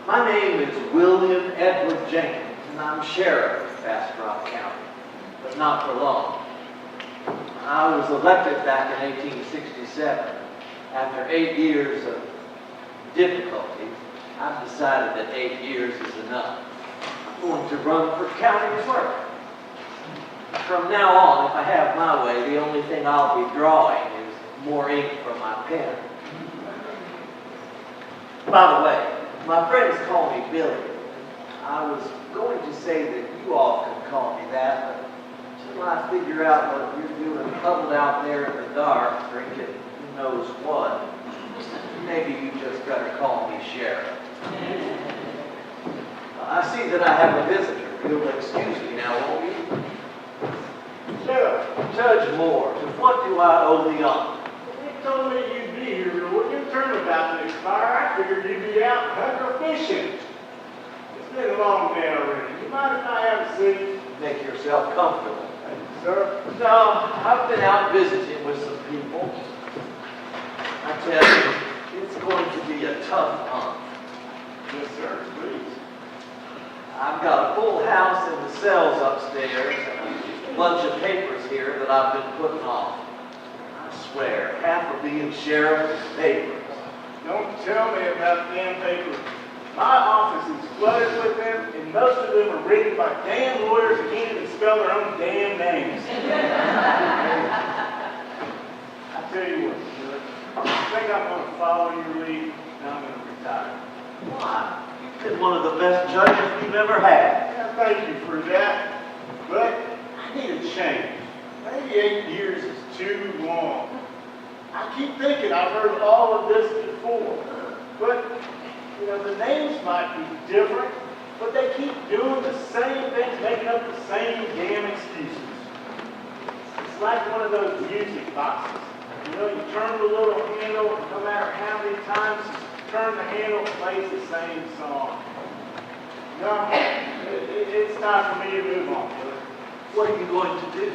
My name is William Edward Jenkins, and I'm sheriff of Bastrop County, but not for long. I was elected back in 1867. After 8 years of difficulties, I've decided that 8 years is enough. I'm going to run for county clerk. From now on, if I have my way, the only thing I'll be drawing is more ink from my pen. By the way, my friends call me Billy. I was going to say that you all can call me that, but until I figure out what you're doing huddled out there in the dark, drinking who knows what, maybe you just better call me Sheriff. I see that I have a visitor. You'll excuse me now, won't you? Sheriff, Judge Moore, to what do I owe the honor? they told me you'd be here, but when your term about to expire, I figured you'd be out hunting fishing. It's been a long day already. You mind if I have a seat? Make yourself comfortable. Thank you, sir. No, I've been out visiting with some people. I tell you, it's going to be a tough month. Yes, sir, please. I've got a full house in the cells upstairs and a bunch of papers here that I've been putting off. I swear, half of being sheriff is papers. Don't tell me about damn papers. My office is flooded with them, and most of them are written by damn lawyers who can't even spell their own damn names. I tell you what, Sheriff, I think I'm going to follow your lead, and I'm going to retire. Why? You've been one of the best judges we've ever had. Yeah, thank you for that, but I need a change. Maybe 8 years is too long. I keep thinking I've heard all of this before, but you know, the names might be different, but they keep doing the same things, making up the same damn excuses. It's like one of those music boxes. You know, you turn the little handle, and no matter how many times you turn the handle, it plays the same song. No, it's time for me to move on, Billy. What are you going to do?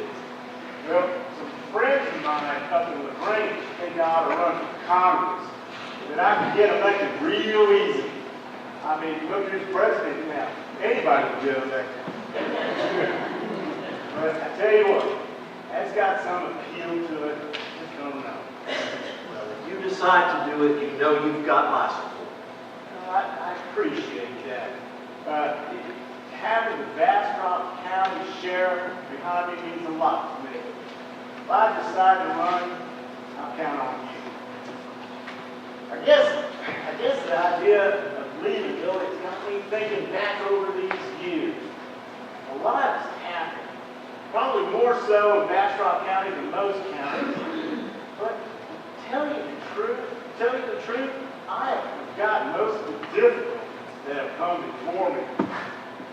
Well, some friends of mine up in the range think I ought to run for Congress. That I can get elected real easy. I mean, look who's president now. Anybody can get elected. But I tell you what, that's got some appeal to it. Just don't know. Well, if you decide to do it, you know you've got my support. I appreciate that. Having the Bastrop County Sheriff behind me means a lot to me. If I decide to run, I'll count on you. I guess the idea of leaving, Bill, it's got me thinking back over these years. A lot has happened. Probably more so in Bastrop County than most counties. But to tell you the truth, I have forgotten most of the difficulties that have come before me.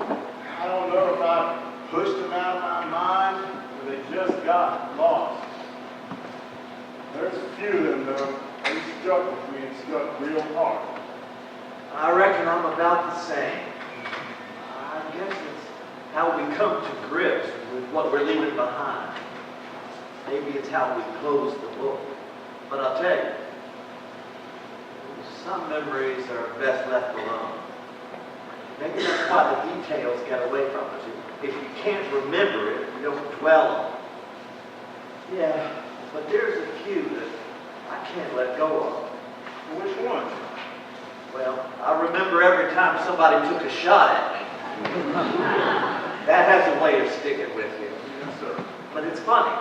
I don't know if I've pushed them out of my mind or they just got lost. There's a few of them, though. They stuck with me and stuck real hard. I reckon I'm about the same. I guess it's how we come to grips with what we're leaving behind. Maybe it's how we close the book. But I'll tell you, some memories are best left alone. Maybe that's why the details get away from us. If you can't remember it, you don't dwell on it. Yeah, but there's a few that I can't let go of. Which one? Well, I remember every time somebody took a shot at me. That has a way of sticking with you. Yes, sir. But it's funny.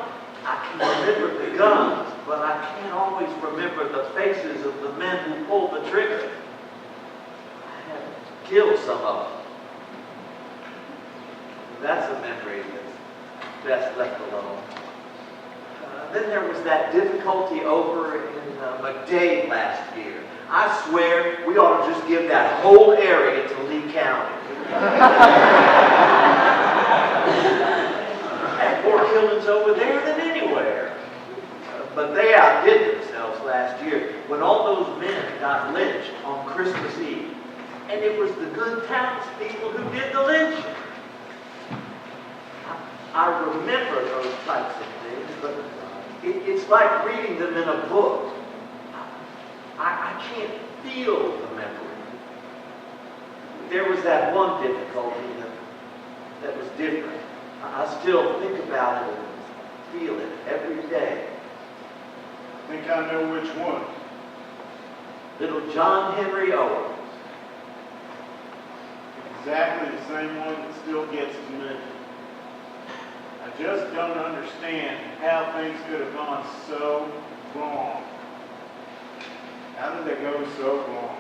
I can remember the guns, but I can't always remember the faces of the men who pulled the trigger. I had to kill some of them. That's a memory that's best left alone. Then there was that difficulty over in McDonald last year. I swear we ought to just give that whole area to Lee County. Had more killings over there than anywhere. But they outdid themselves last year when all those men got lynched on Christmas Eve. And it was the good townspeople who did the lynching. I remember those types of things, but it's like reading them in a book. I can't feel the memory. there was that one difficulty that was different. I still think about it and feel it every day. I think I know which one. Little John Henry Owens. Exactly the same one that still gets to me. I just don't understand how things could have gone so wrong. How did they go so wrong?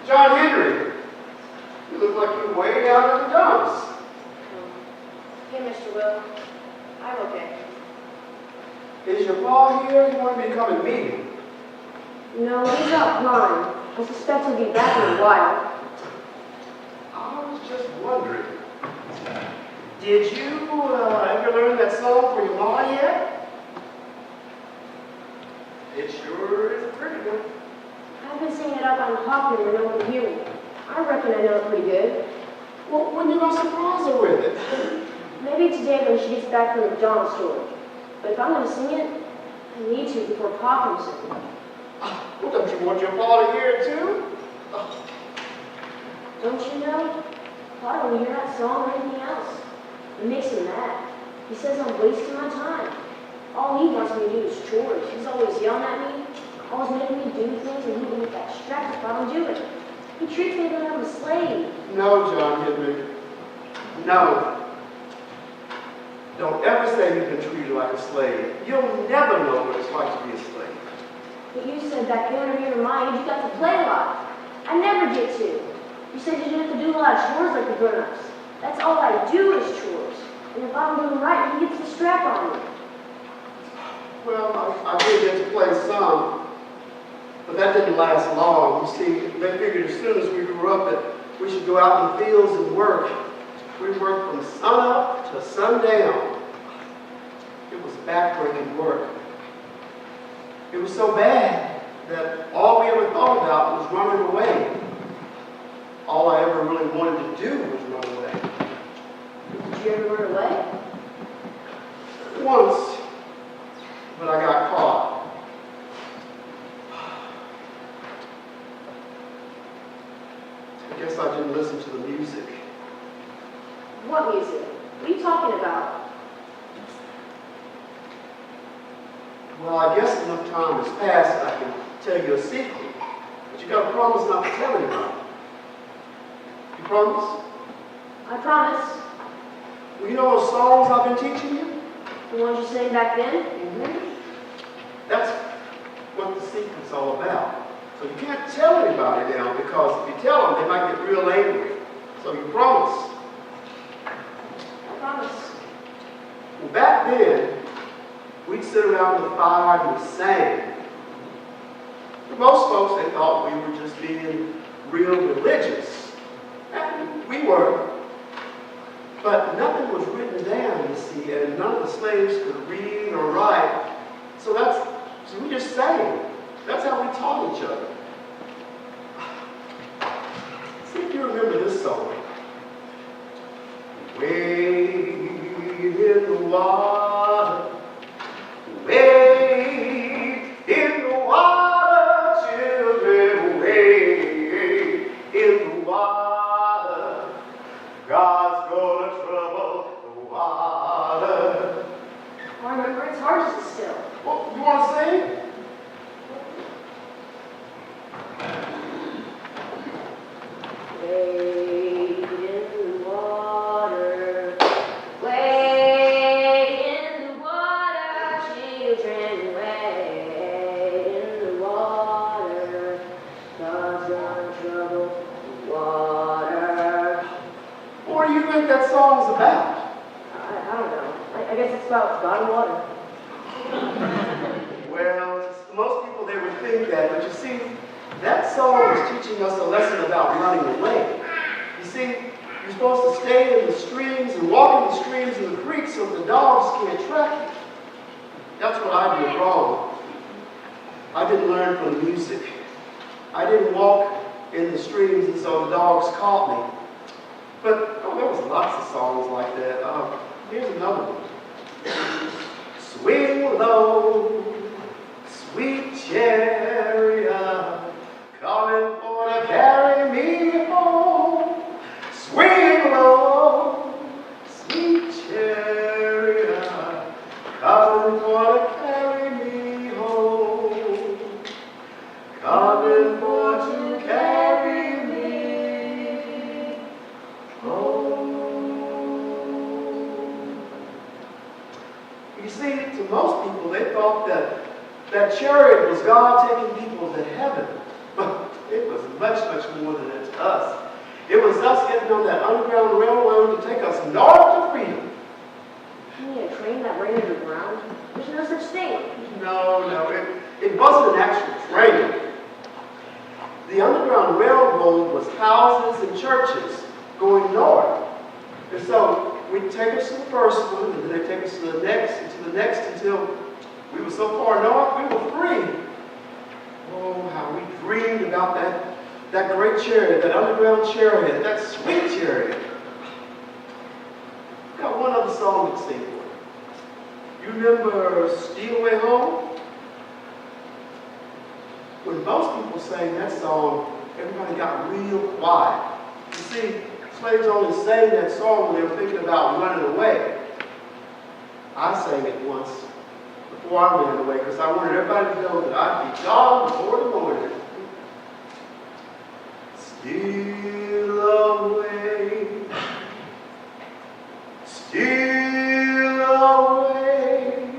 John Henry, you look like you're way out in the dumps. Hey, Mr. Will. I'm okay. Is your pa here? You want me to come and meet him? No, he's out blind. I suspect he'll be back in a while. I was just wondering. Did you ever learn that song for your ma yet? It sure is a pretty one. I've been singing it up on Hawkman when no one can hear me. I reckon I know it pretty good. Well, when you gonna surprise her with it? Maybe today when she gets back from the McDonald store. But if I'm going to sing it, I need to before Pa comes in. Well, don't you want your pa to hear it too? Don't you know? Pa don't hear that song or anything else. It makes him mad. He says I'm wasting my time. All he wants me to do is chores. He's always yelling at me, always making me do things, and he gets distracted while I'm doing it. He treats me like I'm a slave. No, John Henry. No. Don't ever say you've been treated like a slave. You'll never know what it's like to be a slave. But you said back then when you were my age, you got to play a lot. I never get to. You said you didn't have to do a lot of chores like the grown-ups. That's all I do is chores. And if I'm doing right, he gets the strap on me. Well, I did get to play some, but that didn't last long. You see, they figured as soon as we grew up that we should go out in the fields and work. We worked from sun up to sundown. It was backbreaking work. It was so bad that all we ever thought about was running away. All I ever really wanted to do was run away. Did you ever run away? Once, but I got caught. I guess I didn't listen to the music. What music? What are you talking about? Well, I guess enough time has passed that I can tell you a secret. But you gotta promise not to tell anybody. You promise? I promise. Well, you know those songs I've been teaching you? The ones you sang back then? That's what the secret's all about. So you can't tell anybody now, because if you tell them, they might get real angry. So you promise. I promise. Well, back then, we'd sit around the fire and we sang. For most folks, they thought we were just being real religious. And we were. But nothing was written down, you see, and none of the slaves could read or write. So we just sang. That's how we taught each other. See if you remember this song. Wade in the water, wade in the water, children, wade in the water. God's gonna trouble the water. I remember it's hard to still. Well, you want to sing? Wade in the water, wade in the water, children, wade in the water. God's gonna trouble that song's about? I don't know. I guess it's about God and water. Well, most people, they would think that, but you see, that song is teaching us a lesson about running away. You see, you're supposed to stay in the streams and walk in the streams and the creeks so the dogs can't track you. That's what I did wrong. I didn't learn from the music. I didn't walk in the streams and so the dogs caught me. But there was lots of songs like that. Here's another one. Swing low, sweet chariot, coming for to carry me home. Swing low, sweet chariot, coming for to carry me home. Coming for to carry me home. You see, to most people, they thought that chariot was God taking people to heaven. But it was much, much more than that to us. It was us getting on that underground railroad to take us north to freedom. You mean a train that ran underground? There's no such thing. No, it wasn't an actual train. The Underground Railroad was houses and churches going north. And so we'd take us to the first one, and then they'd take us to the next, and to the next, until we were so far north, we were free. Oh, how we dreamed about that great chariot, that underground chariot, that sweet chariot. I've got one other song to sing for you. You remember Steal Away Home? When most people sang that song, everybody got real quiet. You see, slaves only sang that song when they were thinking about running away. I sang it once before I ran away because I wanted everybody to know that I'd be gone before the morning. Steal away, steal away,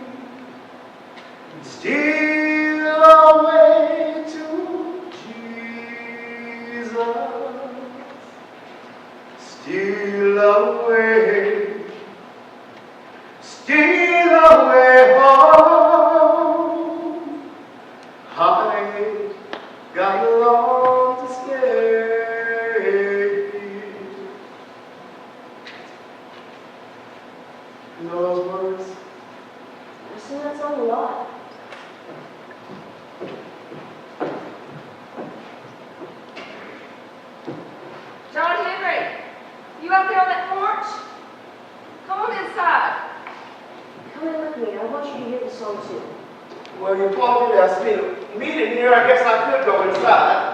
steal away to Jesus. Steal away, steal away home. I got along to stay. You know those words? I sing that song a lot. John Henry, you out there on that porch? Come on inside. Come in with me. I want you to hear the song too. Well, you told me to ask me to meet in here. I guess I could go inside.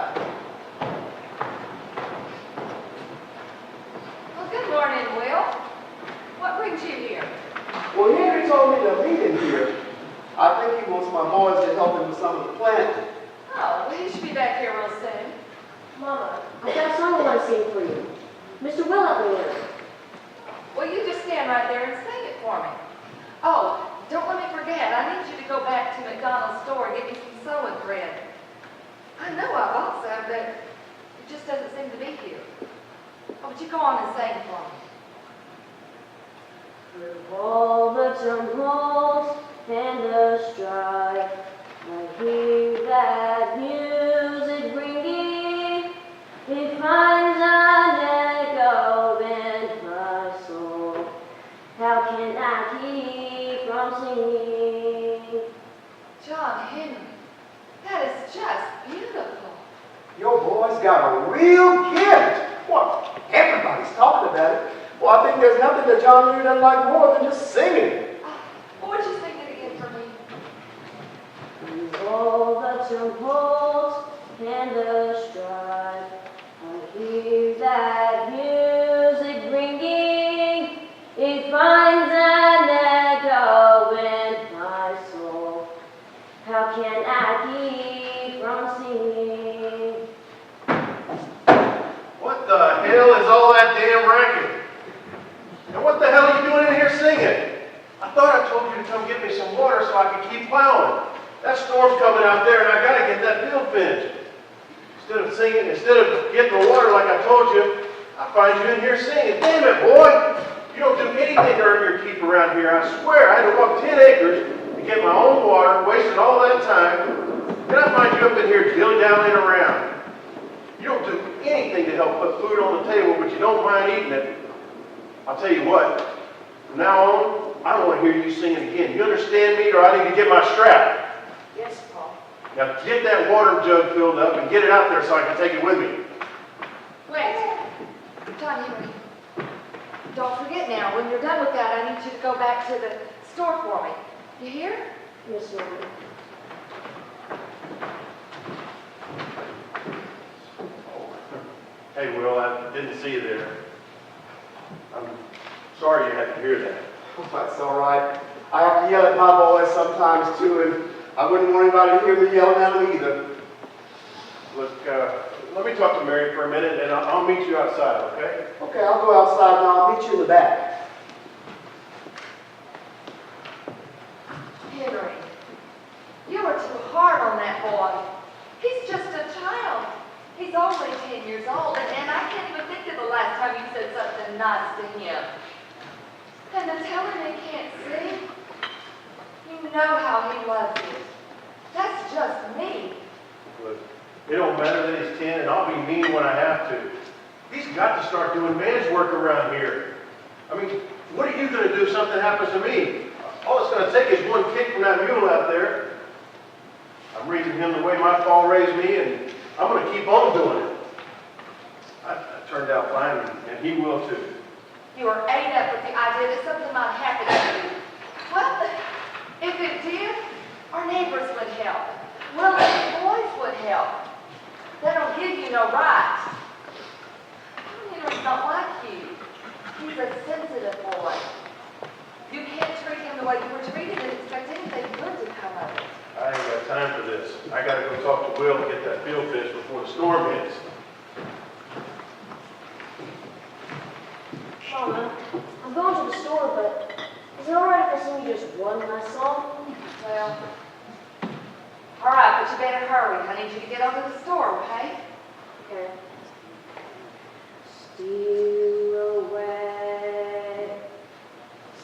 Well, good morning, Will. What brings you here? Well, Henry told me to meet in here. I think he wants my boys to help him with some of the planting. Oh, well, you should be back here real soon. Mama, I've got a song I want to sing for you. Mr. Will helped me learn. Well, you just stand right there and sing it for me. Oh, don't let me forget. I need you to go back to McDonald's store and get me some sewing thread. I know I bought some, but it just doesn't seem to be here. Oh, but you go on and sing for me. With all the tumult and the strife, I hear that music ringing. It finds an echo in my soul. How can I keep from singing? John Henry, that is just beautiful. Your boy's got a real gift. What? Everybody's talking about it. Well, I think there's nothing that John Henry doesn't like more than just singing. Oh, would you sing it again for me? With all the tumult and the strife, I hear that music ringing. It finds an echo in my soul. How can I keep from singing? What the hell is all that damn racket? And what the hell are you doing in here singing? I thought I told you to come get me some water so I could keep plowing. That storm's coming out there and I gotta get that field finished. Instead of getting the water like I told you, I find you in here singing. Damn it, boy! You don't do anything to earn your keep around here. I swear, I had to walk 10 acres to get my own water, wasted all that time. Then I find you up in here dilly-dallying around. You don't do anything to help put food on the table, but you don't mind eating it. I'll tell you what, from now on, I don't want to hear you singing again. You understand me, or I need to get my strap. Yes, Paul. Now get that water jug filled up and get it out there so I can take it with me. Wait, John Henry. Don't forget now, when you're done with that, I need you to go back to the store for me. You hear? Yes, Mama. Hey, Will, I didn't see you there. I'm sorry you had to hear that. Oh, that's all right. I have to yell at my boys sometimes too, and I wouldn't want anybody to hear me yelling at them either. Look, let me talk to Mary for a minute, and I'll meet you outside, okay? Okay, I'll go outside and I'll meet you in the back. Henry, you are too hard on that boy. He's just a child. He's only 10 years old, and I can't even think of the last time you said something nice to him. And to tell him he can't sing, you know how he loves it. That's just me. Look, it don't matter that he's 10, and I'll be mean when I have to. He's got to start doing man's work around here. I mean, what are you going to do if something happens to me? All it's going to take is one kick from that mule out there. I'm raising him the way my pa raised me, and I'm going to keep on doing it. I turned out fine, and he will too. You are ate up with the idea that something might happen to you. Well, if it did, our neighbors would help. Well, the boys would help. They don't give you no rights. Henry's not like you. He's a sensitive boy. You can't treat him the way you were treated and expect anything good to come of it. I ain't got time for this. I got to go talk to Will and get that field finished before the storm hits. Mama, I'm going to the store, but is it alright if I sing you just one last song? Well, all right, but you better hurry. I need you to get over to the store, okay? Okay. Steal away,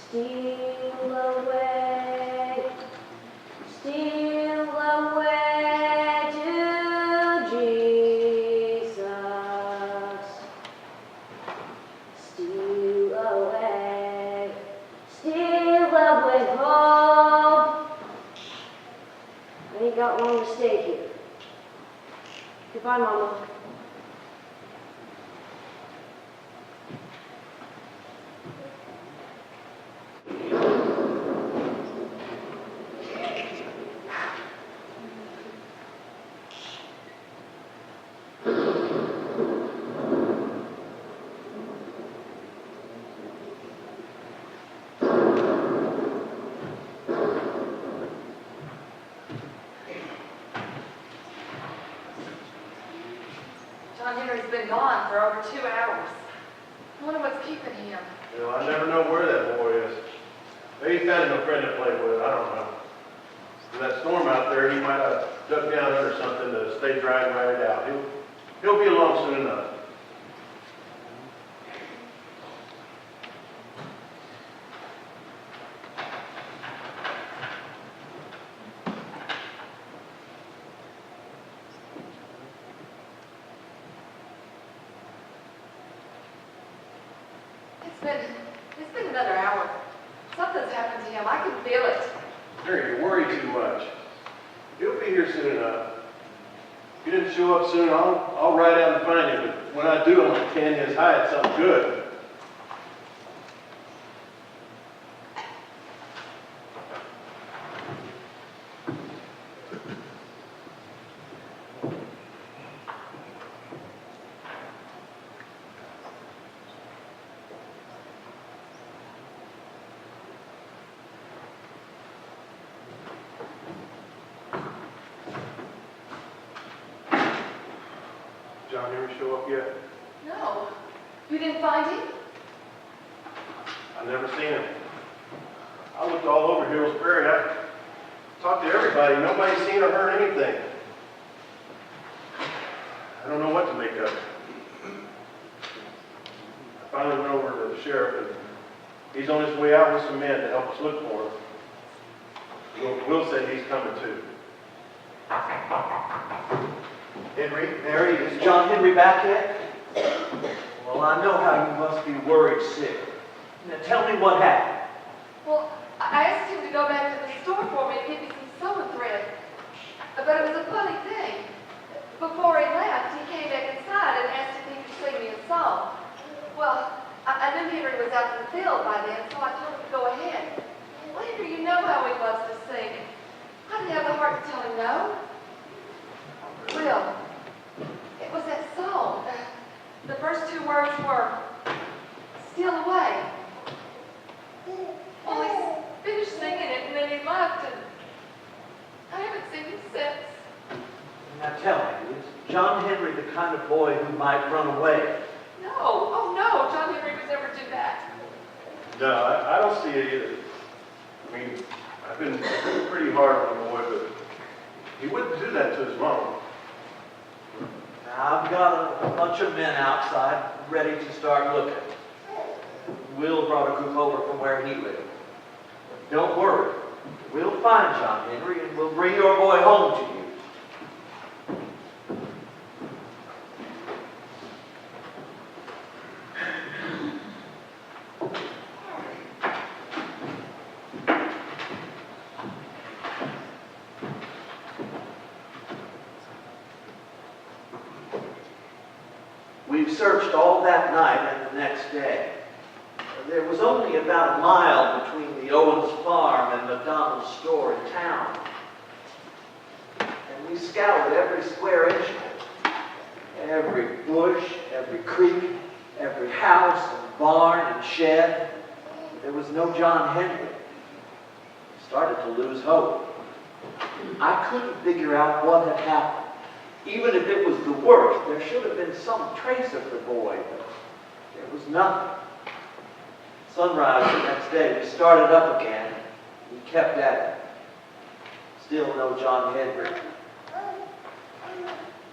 steal away, steal away to Jesus. Steal away home. I ain't got long to stay here. Goodbye, Mama. John Henry's been gone for over 2 hours. I wonder what's keeping him. You know, I never know where that boy is. Maybe he found him a friend to play with. I don't know. With that storm out there, he might have ducked down under something to stay dry and ride it out. He'll be along soon enough. It's been another hour. Something's happened to him. I can feel it. Mary, you worry too much. He'll be here soon enough. If he didn't show up soon, I'll ride out and find him. But when I do, I'm going to tan his hide something good. John Henry show up yet? No. You didn't find him? I've never seen him. I looked all over Hills Prairie. I talked to everybody. Nobody's seen or heard anything. I don't know what to make of it. sheriff, and he's on his way out with some men to help us look for him. Will said he's coming too. Henry, Mary, is John Henry back yet? Well, I know how you must be worried sick. Now tell me what happened. Well, I asked him to go back to the store for me and get me some sewing thread. But it was a funny thing. Before he left, he came back inside and asked if he could sing me a song. Well, I knew Henry was out in the field by then, so I told him to go ahead. Well, Henry, you know how he was to sing. I didn't have the heart to tell him no. Will, it was that song. The first two words were, "Steal away." Well, he finished singing it and then he left, and I haven't seen him since. Now tell me, is John Henry the kind of boy who might run away? No, oh no, John Henry would never do that. No, I don't see it either. I mean, I've been pretty hard on the boy, but he wouldn't do that to his mom. Now, I've got a bunch of men outside ready to start looking. Will brought a group over from where he lived. Don't worry, we'll find John Henry and we'll bring your boy home to you. We've searched all that night and the next day. There was only about a mile between the Owens farm and McDonald's store in town. And we scoured every square inch of it. Every bush, every creek, every house and barn and shed. There was no John Henry. I started to lose hope. I couldn't figure out what had happened. Even if it was the worst, there should have been some trace of the boy, but there was nothing. Sunrise the next day, we started up again. We kept at it. Still no John Henry.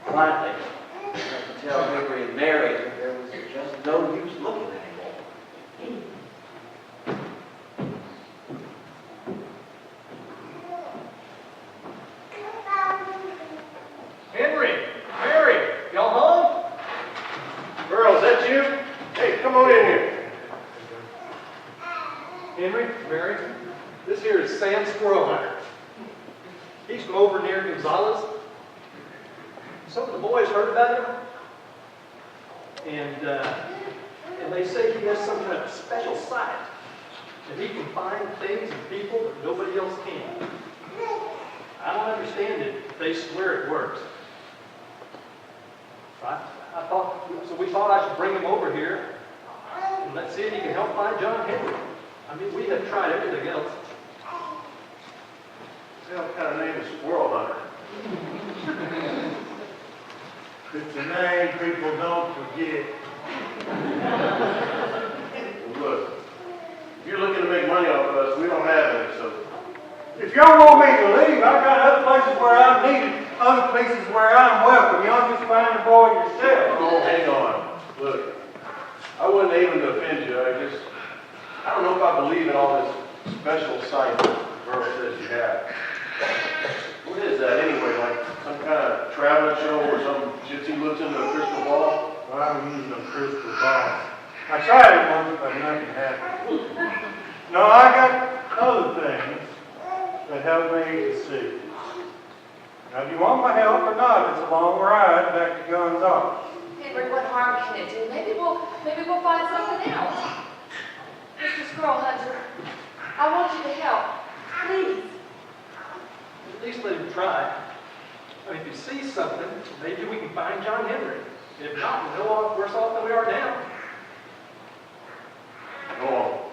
Finally, I had to tell Henry and Mary that there was just no use looking anymore. Henry, Mary, y'all home? Earl, is that you? Hey, come on in here. Henry, Mary, this here is Sam Squirrel Hunter. He's from over near Gonzales. Some of the boys heard about him, and they say he has some kind of special sight that he can find things and people that nobody else can. I don't understand it, but they swear it works. So we thought I should bring him over here and let's see if he can help find John Henry. I mean, we have tried everything else. What kind of name is Squirrel Hunter? It's a name people don't forget. Well, look, if you're looking to make money off of us, we don't have any, so. If y'all want me to leave, I got other places where I'm needed, other places where I'm welcome. Y'all just find the boy yourself. Oh, hang on. Look, I wouldn't aim to offend you. I don't know if I believe in all this special sight that the girl says you have. What is that anyway? Like some kind of traveling show or some gypsy looks into a crystal ball? Well, I'm using a crystal ball. I tried it once, but nothing happened. No, I got other things that help me to see. Now, do you want my help or not? It's a long ride back to Guns Off. Henry, what harm can it do? Maybe we'll find something else. Mr. Squirrel Hunter, I want you to help. Please. At least let him try. I mean, if he sees something, maybe we can find John Henry. If not, we're no worse off than we are now. Go on.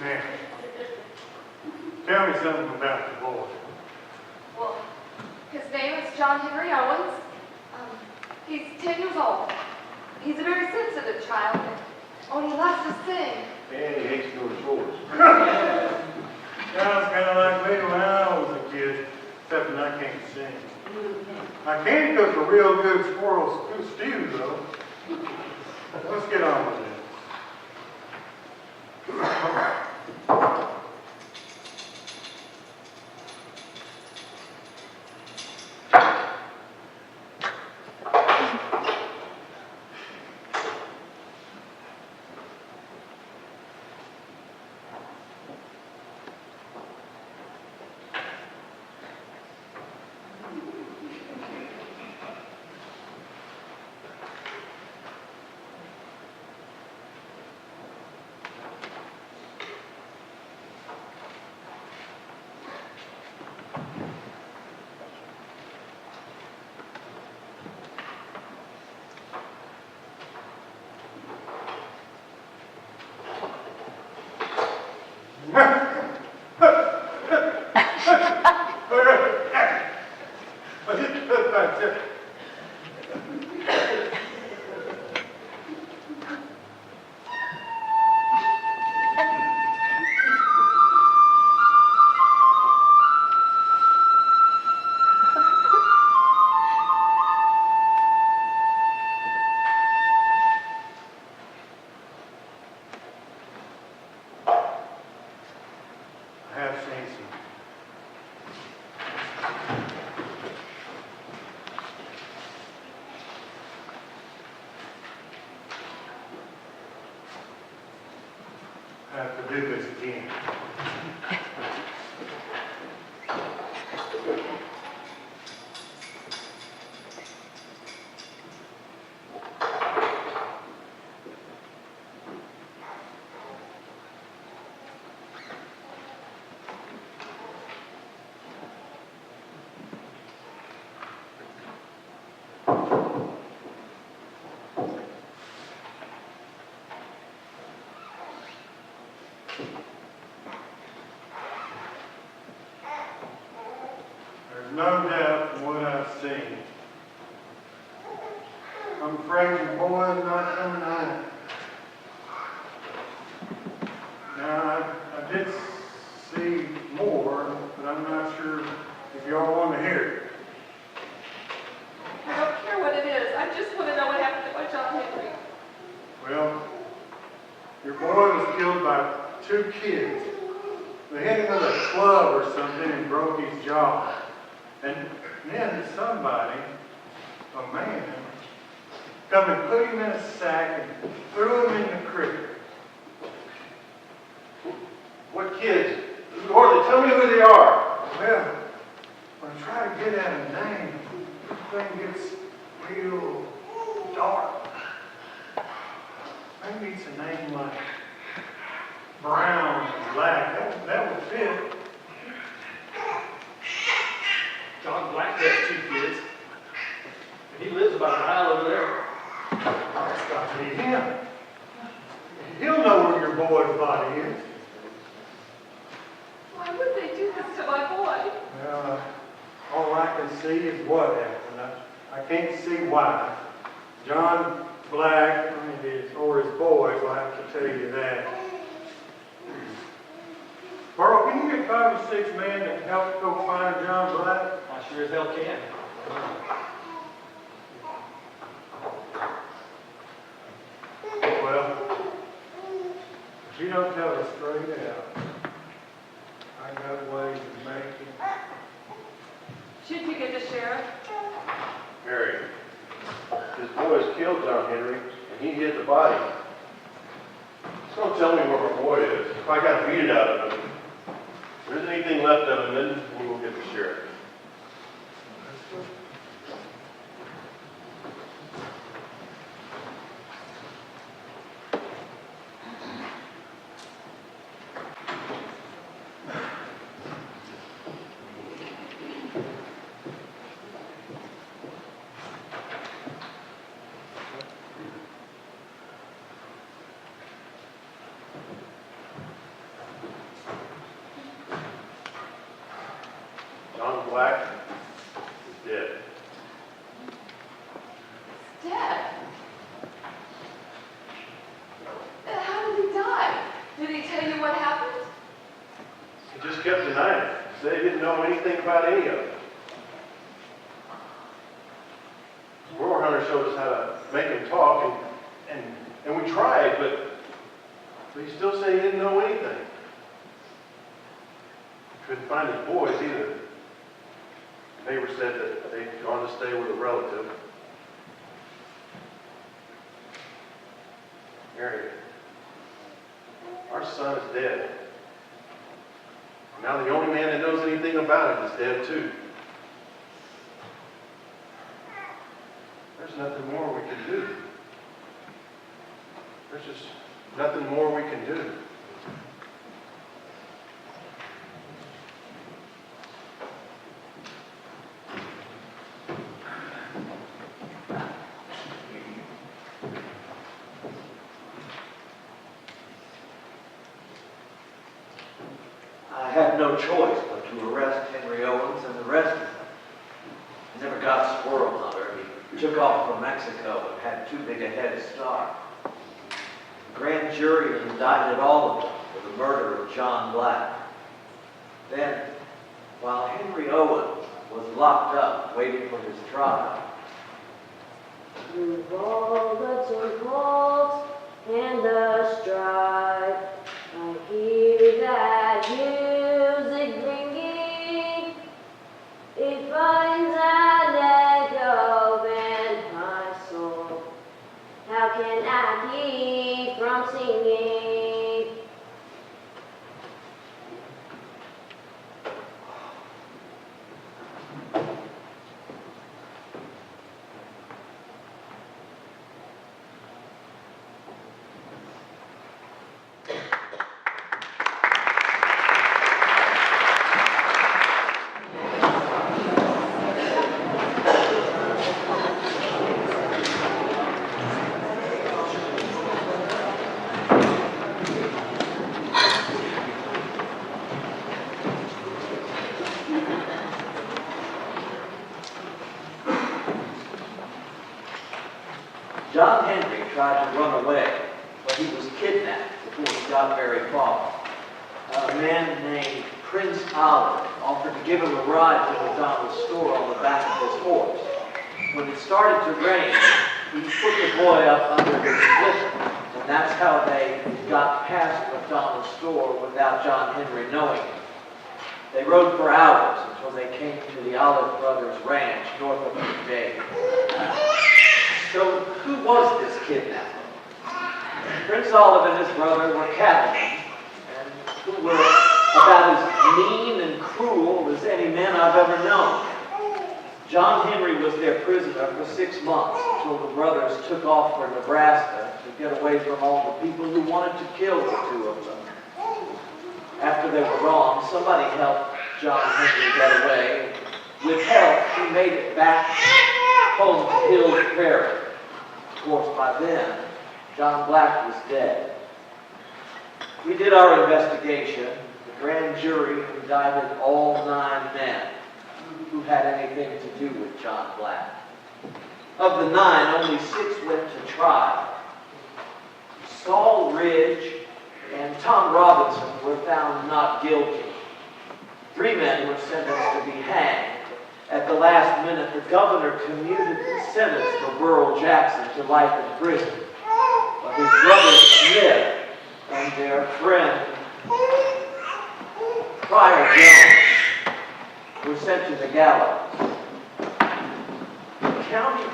Now, tell me something about the boy. Well, his name is John Henry Owens. He's 10 years old. He's a very sensitive child. Oh, he loves to sing. And he hates doing chores. Sounds kind of like me when I was a kid, except that I can't sing. I can cook a real good squirrel stew, though. Let's get on with this. Have to do this again. There's no doubt from what I've seen. I'm afraid your boy is not coming home. Now, I did see more, but I'm not sure if y'all want to hear it. I don't care what it is. I just want to know what happened to my John Henry. Well, your boy was killed by 2 kids. They hit him with a club or something and broke his jaw. And then somebody, a man, come and put him in a sack and threw him in the creek. What kids? Harley, tell me who they are. Well, when I try to get at a name, the thing gets real dark. Maybe it's a name like Brown and Black. That would fit. John Black has 2 kids. And he lives about a mile over there. That's got to be him. He'll know where your boy's body is. Why would they do this to my boy? Well, all I can see is what happened. I can't see why. John Black, or his boys, will have to tell you that. Carl, can you get 5 or 6 men to help go find John Black? I sure as hell can. Well, if you don't tell us straight out, I got ways of making. Should you get the sheriff? Mary, his boys killed John Henry, and he hid the body. Just don't tell me where my boy is. If I got to beat it out of him, if there isn't anything left of him, then we'll go get the sheriff. Black is dead. Dead? How did he die? Did he tell you what happened? He just kept denying it. He said he didn't know anything about any of it. Squirrel hunter showed us how to make him talk, and we tried, but he still said he didn't know anything. Couldn't find his boys either. The neighbor said that they'd gone to stay with a relative. Mary, our son is dead. Now the only man that knows anything about it is dead too. There's nothing more we can do. There's just nothing more we can do. I had no choice but to arrest Henry Owens and the rest of them. I never got Squirrel Hunter. He took off from Mexico and had too big a head start. The grand jury indicted all of them for the murder of John Black. Then, while Henry Owens was locked up waiting for his trial, through all the tumult and the strife, I hear that music ringing. It finds an echo in my soul. How can I keep from singing? John Henry tried to run away, but he was kidnapped before he got very far. A man named Prince Oliver offered to give him a ride to McDonald's store on the back of his horse. When it started to rain, he put the boy up under his slipper, and that's how they got past McDonald's store without John Henry knowing it. They rode for hours until they came to the Olive Brothers Ranch north of McDade. So who was this kidnapper? Prince Olive and his brother were cattlemen, and who were about as mean and cruel as any men I've ever known. John Henry was their prisoner for 6 months until the brothers took off for Nebraska to get away from all the people who wanted to kill the two of them. After they were gone, somebody helped John Henry get away. With help, he made it back home to Hills Prairie. Of course, by then, John Black was dead. We did our investigation. The grand jury indicted all 9 men who had anything to do with John Black. Of the 9, only 6 went to trial. Saul Ridge and Tom Robinson were found not guilty. 3 men were sentenced to be hanged. At the last minute, the governor commuted the sentence for Burl Jackson to life in prison. But his brother Smith and their friend Prior Jones were sent to the gallows. The county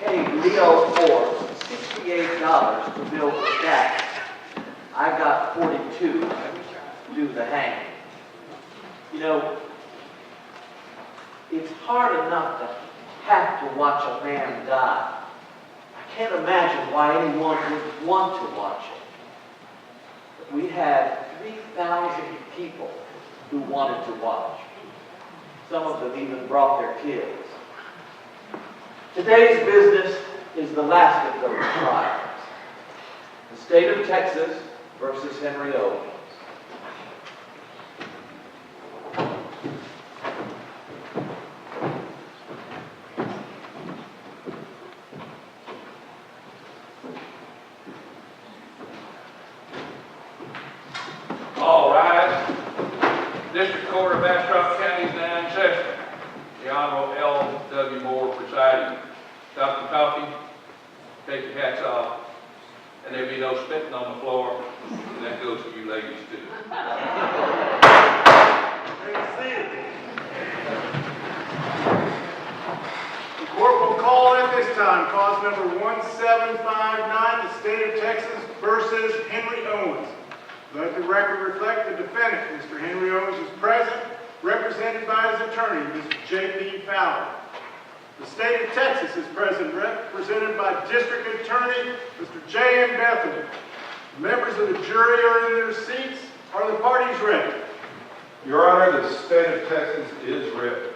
paid Leo Forbes $68 to build the statue. I got $42 to do the hanging. You know, it's hard enough to have to watch a man die. I can't imagine why anyone would want to watch it. But we had 3,000 people who wanted to watch. Some of them even brought their kids. Today's business is the last of those trials. The state of Texas versus Henry Owens. Bastrop County is now in session. The Honorable L.W. Moore presiding. Stop the coffee, take your hats off, and there'll be no spitting on the floor, and that goes to you ladies too. The court will call at this time cause number 1759, the state of Texas versus Henry Owens. Let the record reflect the defendant, Mr. Henry Owens, is present, represented by his attorney, Mr. J.B. Fowler. The state of Texas is present, represented by District Attorney, Mr. J.M. Bethany. Members of the jury are in their seats. Are the parties ready? Your Honor, the state of Texas is ready.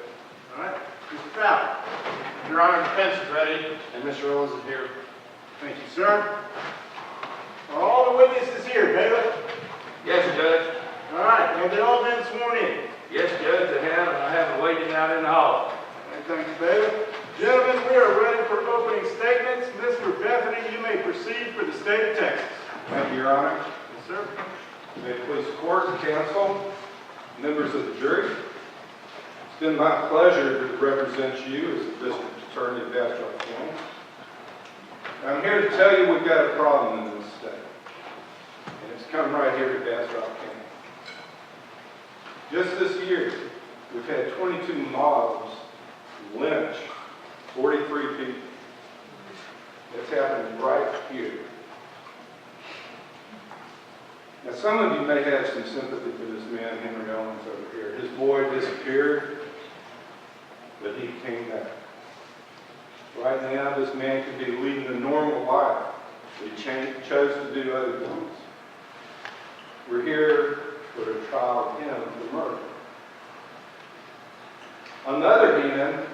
All right, Mr. Fowler. Your Honor, defense is ready, and Mr. Owens is here. Thank you, sir. Are all the witnesses here, bailiff? Yes, Judge. All right, have they all been sworn in? Yes, Judge, I have, and I have them waiting out in the hall. All right, thank you, bailiff. Gentlemen, we are ready for opening statements. Mr. Bethany, you may proceed for the state of Texas. Thank you, Your Honor. Yes, sir. May it please the court, counsel, members of the jury. It's been my pleasure to represent you as the District Attorney of Bastrop County. I'm here to tell you we've got a problem in this state, and it's come right here to Bastrop County. Just this year, we've had 22 mobs lynch 43 people. It's happened right here. Now, some of you may have some sympathy for this man, Henry Owens, over here. His boy disappeared, but he came back. Right now, this man could be leading a normal life, but he chose to do other things. We're here for a trial of him for murder. On the other hand,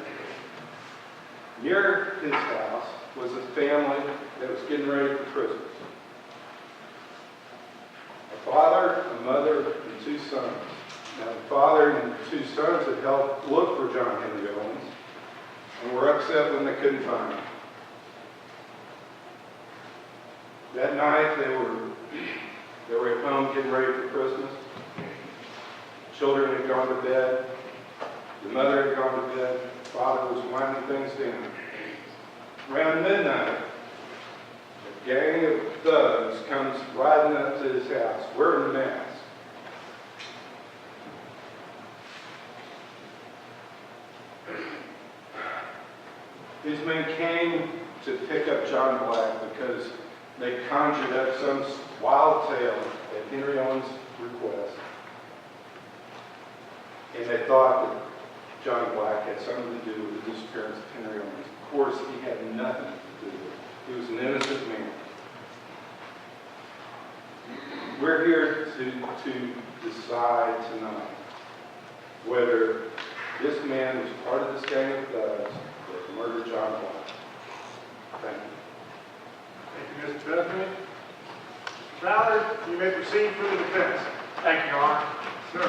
near his house was a family that was getting ready for Christmas. A father, a mother, and 2 sons. Now, the father and the 2 sons had helped look for John Henry Owens and were upset when they couldn't find him. That night, they were at home getting ready for Christmas. Children had gone to bed. The mother had gone to bed. The father was winding things down. Around midnight, a gang of thugs comes riding up to his house, wearing masks. These men came to pick up John Black because they conjured up some wild tale at Henry Owens' request. And they thought that John Black had something to do with the disappearance of Henry Owens. Of course, he had nothing to do with it. He was an innocent man. We're here to decide tonight whether this man was part of this gang of thugs that murdered John Black. Thank you. Thank you, Mr. Bethany. Mr. Fowler, you may proceed for the defense. Thank you, Your Honor. Sir.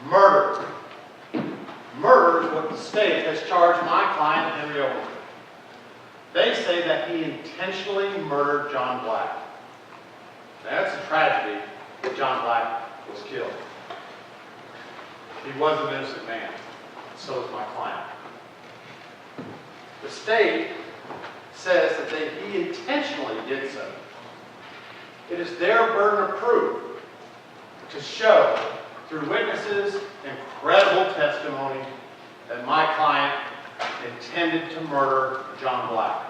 Murder. Murder is what the state has charged my client, Henry Owens, with. They say that he intentionally murdered John Black. That's a tragedy that John Black was killed. He was an innocent man. So is my client. The state says that he intentionally did so. It is their burden of proof to show through witnesses and credible testimony that my client intended to murder John Black.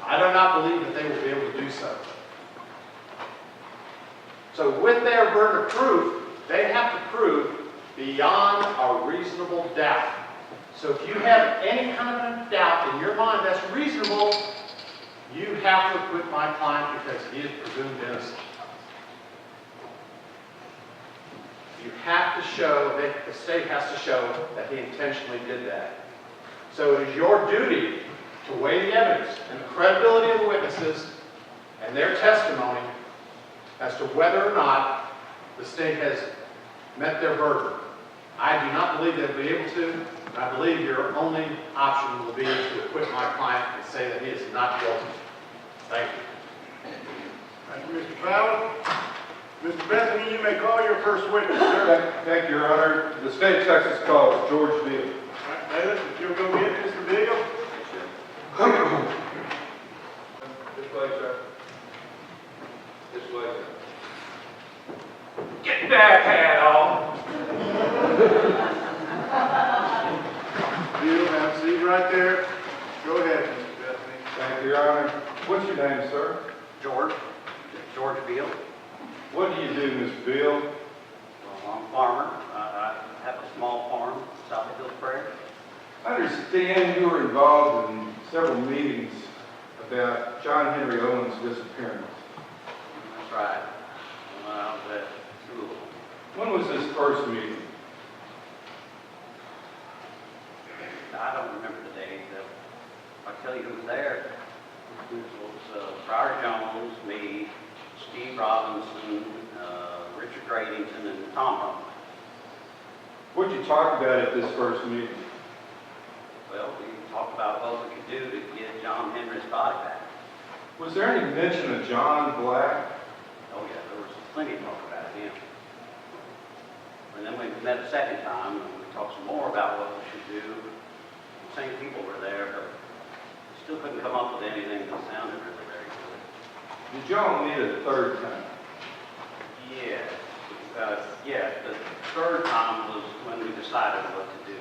I do not believe that they will be able to do so. So with their burden of proof, they have to prove beyond a reasonable doubt. So if you have any kind of a doubt in your mind that's reasonable, you have to acquit my client because he is presumed innocent. You have to show, the state has to show that he intentionally did that. So it is your duty to weigh the evidence and the credibility of the witnesses and their testimony as to whether or not the state has met their burden. I do not believe they'll be able to, and I believe your only option will be to acquit my client and say that he is not guilty. Thank you. Thank you, Mr. Fowler. Mr. Bethany, you may call your first witness, sir. Thank you, Your Honor. The state of Texas calls George Beal. All right, Davis, if you'll go get Mr. Beal. This way, sir. This way, sir. Get that hat off. Beal, have a seat right there. Go ahead, Mr. Bethany. Thank you, Your Honor. What's your name, sir? George Beal. What do you do, Mr. Beal? Well, I'm a farmer. I have a small farm south of Hills Prairie. I understand you were involved in several meetings about John Henry Owens' disappearance. That's right. When I was at school. When was this first meeting? I don't remember the date. I'll tell you who was there. It was Prairie Jones, me, Steve Robinson, Richard Gradington, and Tom Robinson. What did you talk about at this first meeting? Well, we talked about what we could do to get John Henry's body back. Was there any mention of John Black? Oh yeah, there was plenty of talk about him. And then we met a second time and we talked some more about what we should do. The same people were there, but we still couldn't come up with anything that sounded really very good. Did y'all meet a third time? Yes. Yes, the third time was when we decided what to do.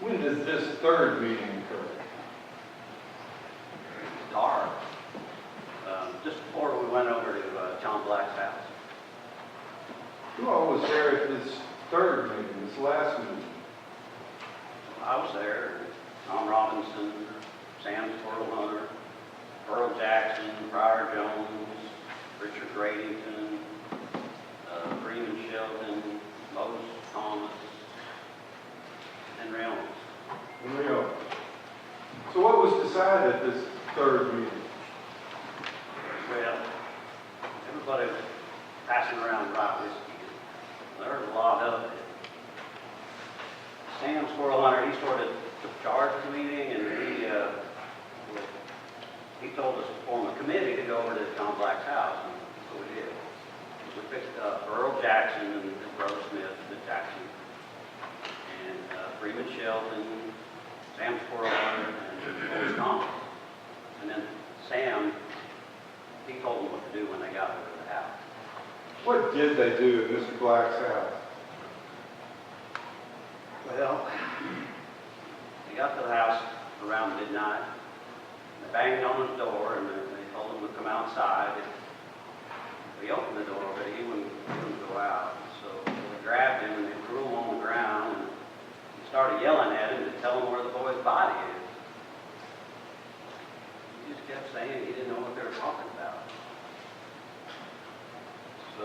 When did this third meeting occur? Dark. Just before we went over to John Black's house. Who all was there at this third meeting, this last meeting? I was there. Tom Robinson, Sam Squirrel Hunter, Earl Jackson, Friar Jones, Richard Gradington, Freeman Shelton, Moses Thomas, Henry Owens. Henry Owens. So what was decided at this third meeting? Well, everybody was passing around dry whiskey. There was a lot of it. Sam Squirrel Hunter, he sort of took charge of the meeting, and he told us to form a committee to go over to John Black's house, and so we did. We picked up Earl Jackson and his brother Smith, Smith Jackson, and Freeman Shelton, Sam Squirrel Hunter, and Moses Thomas. And then Sam, he told them what to do when they got over to the house. What did they do at Mr. Black's house? Well, they got to the house around midnight. They banged on his door and they told him to come outside. We opened the door, but he wouldn't go out. So they grabbed him and they threw him on the ground and he started yelling at him to tell him where the boy's body is. He just kept saying he didn't know what they were talking about. So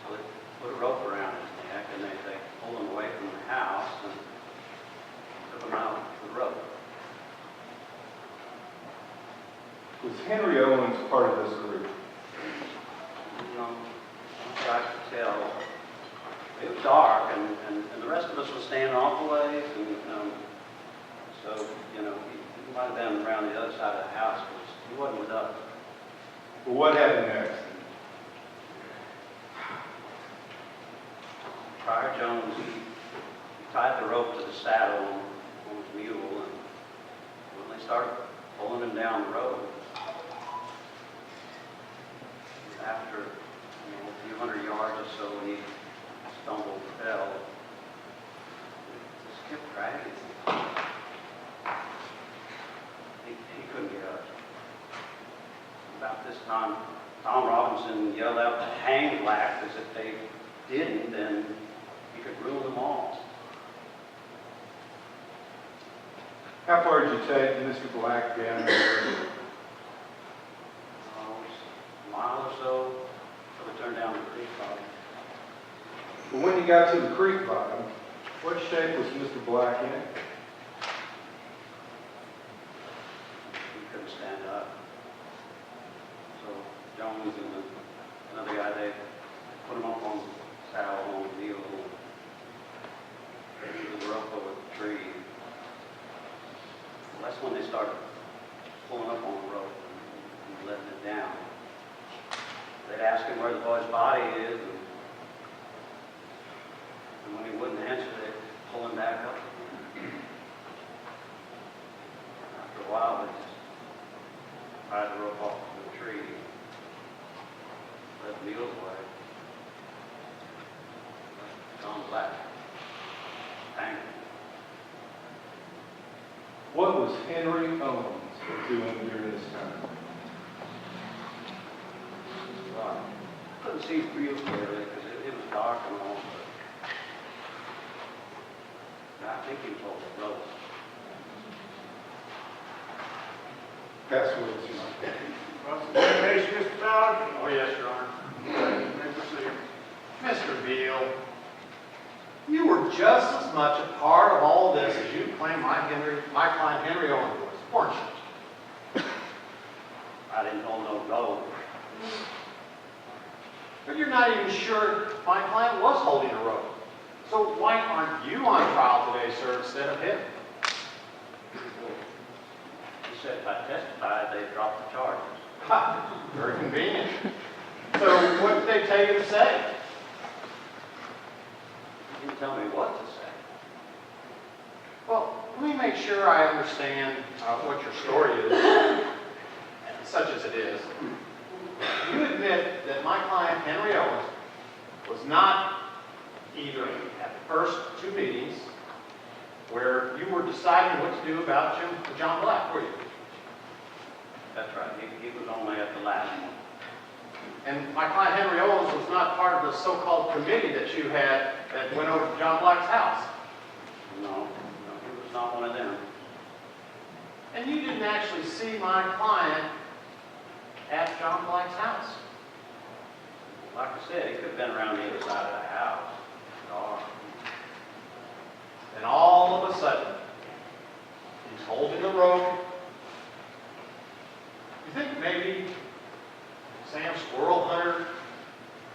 they put a rope around his neck and they pulled him away from the house and took him out to the road. Was Henry Owens part of this group? I could tell. It was dark and the rest of us was standing off the ways and so, he might have been around the other side of the house because he wasn't with us. Well, what happened next? Friar Jones, he tied the rope to the saddle on his mule, and when they started pulling him down the road, after a few hundred yards or so, he stumbled and fell. Just kept dragging. He couldn't get up. About this time, Tom Robinson yelled out to hang Black, as if they didn't, then he could ruin them all. How far did you take Mr. Black down there? A mile or so, till we turned down the creek bottom. But when you got to the creek bottom, what shape was Mr. Black in? He couldn't stand up. So Jones and another guy, they put him up on the saddle on the mule. They used the rope over the tree. Well, that's when they started pulling up on the rope and letting it down. they'd ask him where the boy's body is, and when he wouldn't answer, they'd pull him back up. After a while, they just pried the rope off the tree, let the mules away. Gone black. Bang. What was Henry Owens doing during this time? Well, I couldn't see real clearly because it was dark and all, but I think he was holding the rope. Pass words, you know. Well, some information, Mr. Fowler? Oh, yes, Your Honor. Mr. Beal, you were just as much a part of all this as you claim my client Henry Owens was, weren't you? I didn't hold no gold. But you're not even sure my client was holding a rope. So why aren't you on trial today, sir, instead of him? He said if I testified, they'd drop the charges. Ha! Very convenient. So what did they tell you to say? He didn't tell me what to say. Well, let me make sure I understand what your story is, such as it is. You admit that my client, Henry Owens, was not either at the first two meetings where you were deciding what to do about John Black, were you? That's right. He was only at the last one. And my client, Henry Owens, was not part of the so-called committee that you had that went over to John Black's house. No, he was not one of them. And you didn't actually see my client at John Black's house. Like I said, he could have been around the other side of the house. Dark. And all of a sudden, he's holding the rope. You think maybe Sam Squirrel Hunter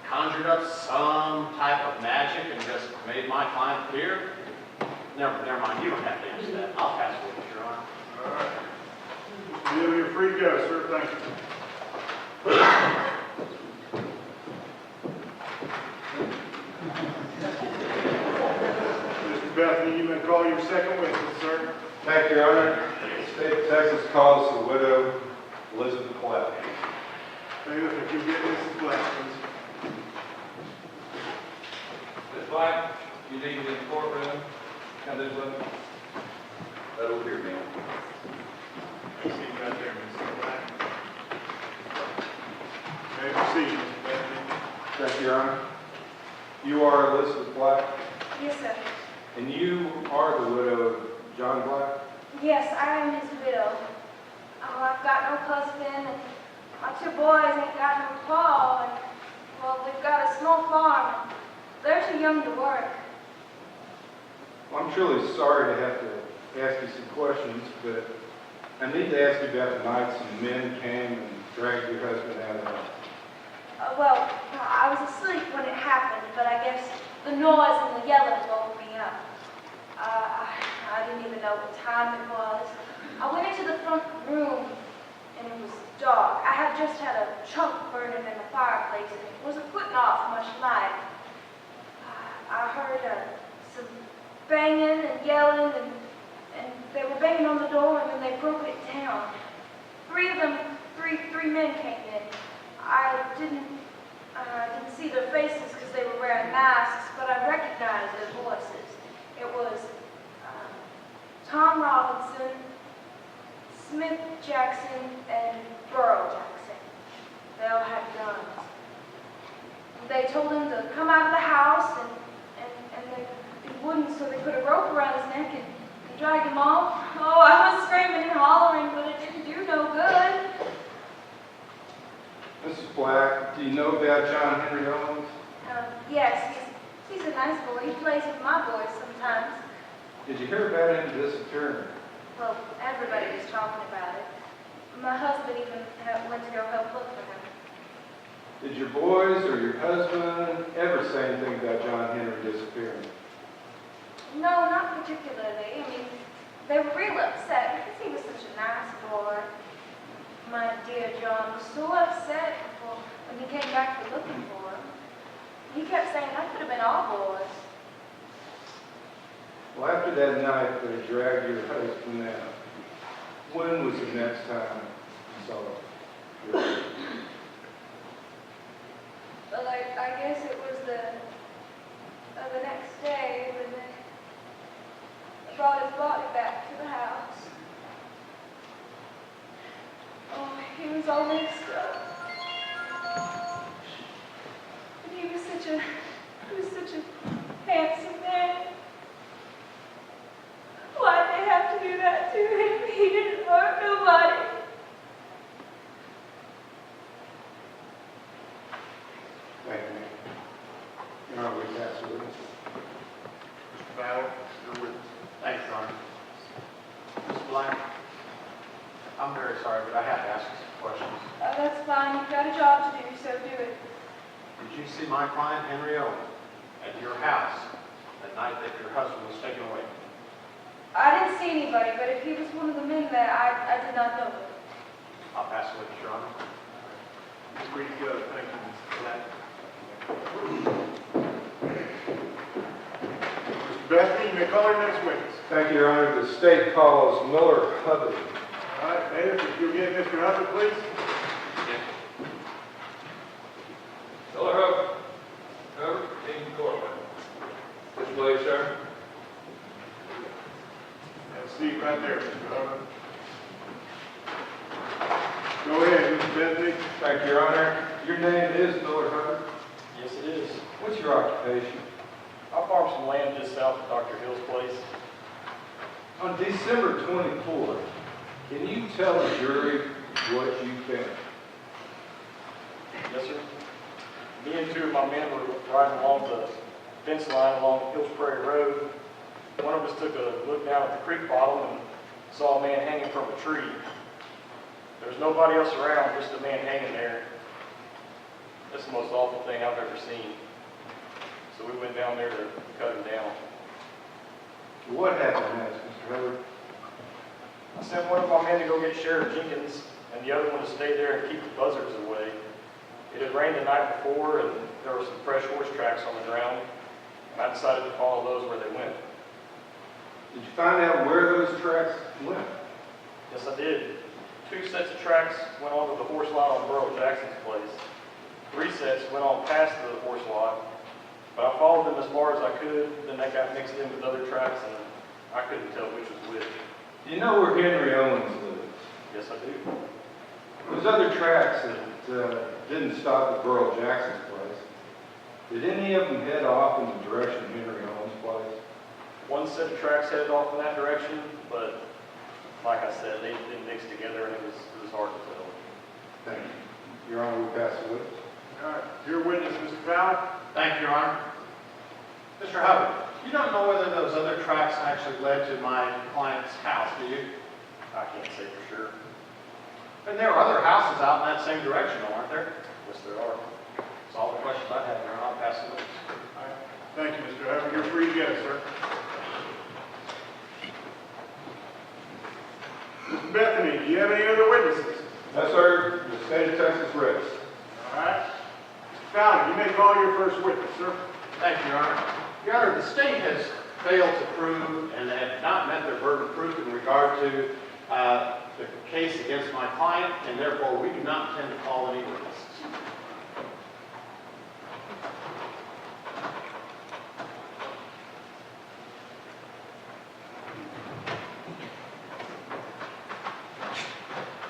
conjured up some type of magic and just made my client appear? Never mind. You don't have to answer that. I'll pass it, Your Honor. All right. Bill, you're free to go, sir. Thank you. Mr. Bethany, you may call your second witness, sir. Thank you, Your Honor. The state of Texas calls the widow Elizabeth Black. Bailiff, if you get Mrs. Black, please. Ms. Black, you need to get in the courtroom. Come this way. Right over here, ma'am. Seat right there, Mrs. Black. May I proceed, Mr. Bethany? Thank you, Your Honor. You are Elizabeth Black, Yes, sir. and you are the widow of John Black? Yes, I am his widow. Oh, I've got no husband, and my two boys ain't got no plow, and, well, we've got a small farm, and they're too young to work. Well, I'm truly sorry to have to ask you some questions, but I need to ask you about the night some men came and dragged your husband out of the house. Well, I was asleep when it happened, but I guess the noise and the yelling woke me up. I didn't even know what time it was. I went into the front room, and it was dark. I had just had a chunk burning in the fireplace, and it wasn't putting off much light. I heard some banging and yelling, and they were banging on the door, and then they broke it down. Three men came in. I didn't see their faces because they were wearing masks, but I recognized their voices. It was Tom Robinson, Smith Jackson, and Burrow Jackson. They all had guns. They told him to come out of the house, and they wouldn't, so they put a rope around his neck and dragged him off. Oh, I was screaming and hollering, but it didn't do no good. Mrs. Black, do you know about John Henry Owens? Yes, he's a nice boy. He plays with my boys sometimes. Did you hear about him disappearing? Well, everybody was talking about it. My husband even went to go help look for him. Did your boys or your husband ever say anything about John Henry disappearing? No, not particularly. I mean, they were real upset because he was such a nice boy. My dear John was so upset when when he came back for looking for him. He kept saying that could have been our boys. Well, after that night they dragged your husband out, when was the next time you saw him? Well, I guess it was the next day when they brought his body back to the house. Oh, he was all mixed up. And he was such a handsome man. Why'd they have to do that to him? He didn't hurt nobody. Thank you. Your Honor, we pass the witness. Mr. Ballard, you're with. Thanks, Your Honor. Mr. Black, I'm very sorry, but I have to ask you some questions. That's fine. You've got a job to do, so do it. Did you see my client, Henry Owens, at your house the night that your husband was taken away? I didn't see anybody, but if he was one of the men there, I did not know him. I'll pass the witness, Your Honor. You're free to go. Thank you, Mr. Black. Mr. Bethany, you may call your next witness. Thank you, Your Honor. The state calls Miller Hubbard. All right, bailiff, if you'll get Mr. Hubbard, please. Miller Hubbard. Hubbard, in court. This way, sir. Have a seat right there, Mr. Hubbard. Go ahead, Mr. Bethany. Thank you, Your Honor. Your name is Miller Hubbard. Yes, it is. What's your occupation? I farm some land just south of Dr. Hill's place. On December 24th, can you tell the jury what you found? Yes, sir. Me and two of my men were riding along the fence line along Hills Prairie Road. One of us took a look down at the creek bottom and saw a man hanging from a tree. There was nobody else around, just a man hanging there. That's the most awful thing I've ever seen. So we went down there to cut him down. What happened next, Mr. Hubbard? I sent one of my men to go get Sheriff Jenkins and the other one to stay there and keep the buzzards away. It had rained the night before and there were some fresh horse tracks on the ground. And I decided to follow those where they went. Did you find out where those tracks went? Yes, I did. 2 sets of tracks went onto the horse lot on Burl Jackson's place. 3 sets went on past the horse lot. But I followed them as far as I could, then they got mixed in with other tracks and I couldn't tell which was which. Do you know where Henry Owens lives? Yes, I do. Those other tracks that didn't stop at Burl Jackson's place, did any of them head off in the direction of Henry Owens' place? 1 set of tracks headed off in that direction, but like I said, they didn't mix together and it was hard to tell. Thank you. Your Honor, we pass the witness. All right, your witness, Mr. Fowler. Thank you, Your Honor. Mr. Hubbard, you don't know whether those other tracks actually led to my client's house, do you? I can't say for sure. And there are other houses out in that same direction, aren't there? Yes, there are. That's all the questions I have, Your Honor. I'll pass the witness. All right, thank you, Mr. Hubbard. You're free to go, sir. Mr. Bethany, do you have any other witnesses? No, sir. The state of Texas rests. All right. Mr. Fowler, you may call your first witness, sir. Thank you, Your Honor. Your Honor, the state has failed to prove and have not met their burden of proof in regard to the case against my client, and therefore we do not intend to call any witnesses.